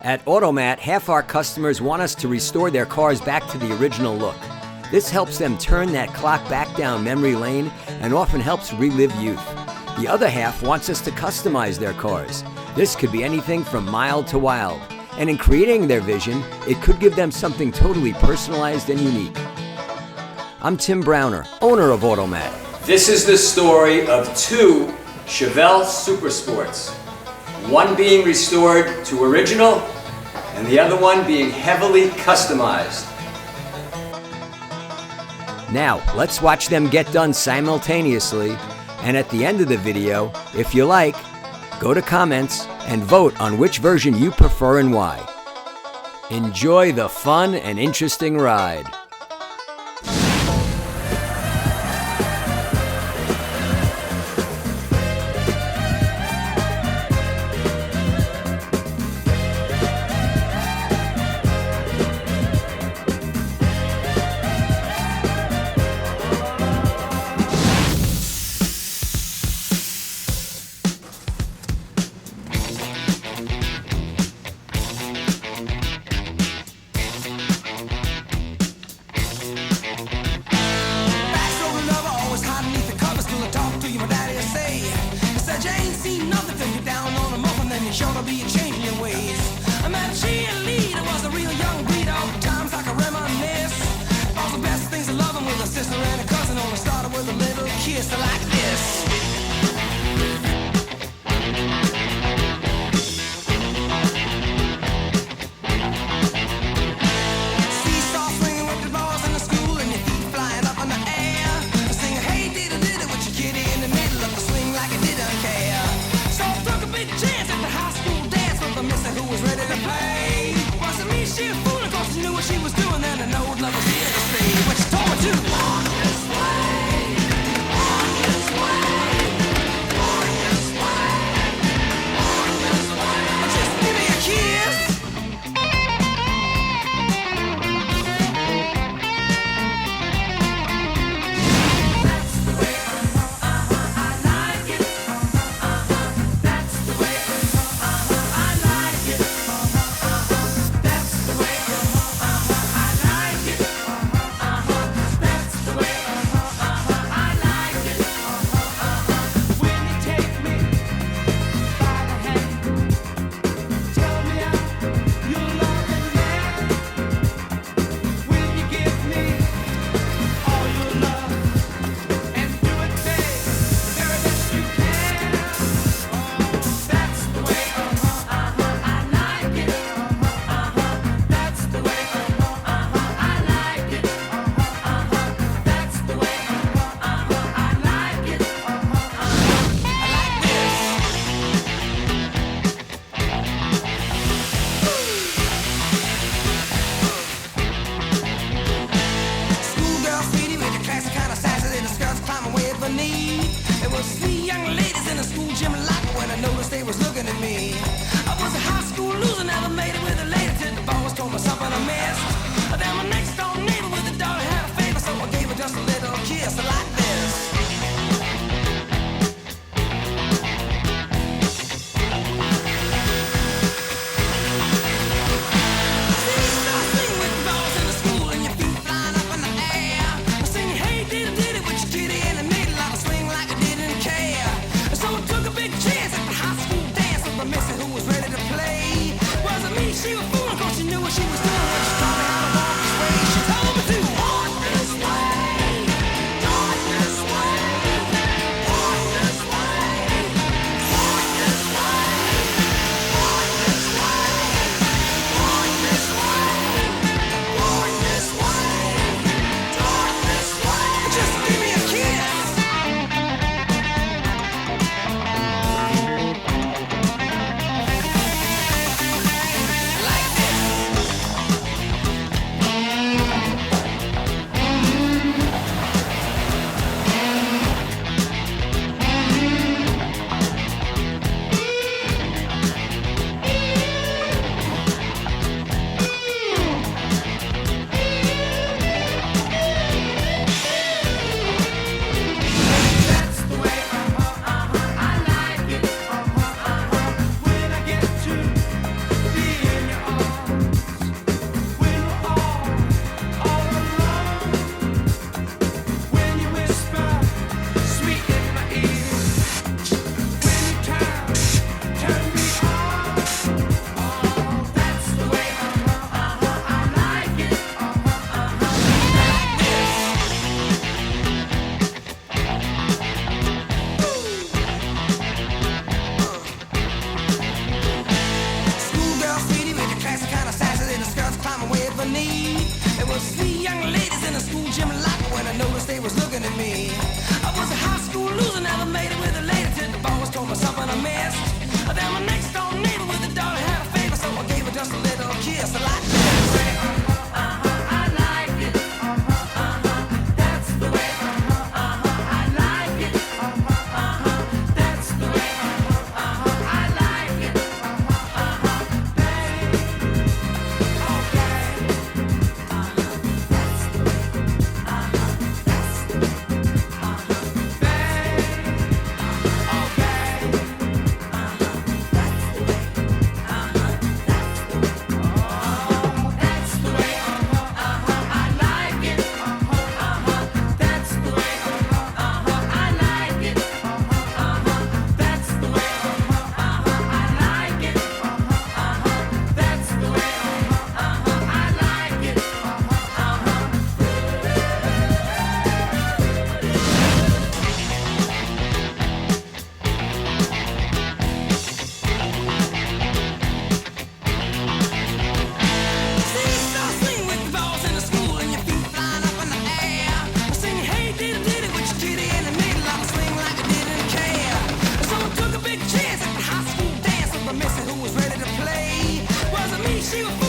At AutoMat, half our customers want us to restore their cars back to the original look. This helps them turn that clock back down memory lane and often helps relive youth. The other half wants us to customize their cars. This could be anything from mild to wild. And in creating their vision, it could give them something totally personalized and unique. I'm Tim Browner, owner of AutoMat. This is the story of two Chevelle Supersports. One being restored to original, and the other one being heavily customized. Now, let's watch them get done simultaneously, and at the end of the video, if you like, go to comments and vote on which version you prefer and why. Enjoy the fun and interesting ride. Sure to be a change in your ways. I met a cheerleader, was a real young breed. All times I can reminisce. All the best things of loving with a sister and a cousin. Only started with a little kiss like this. Seesaw swinging with the balls in the school and your feet flying up in the air. Singing, hey, diddle diddle with your kitty in the middle of the swing like it didn't care. So I took a big chance at the high school dance with the she was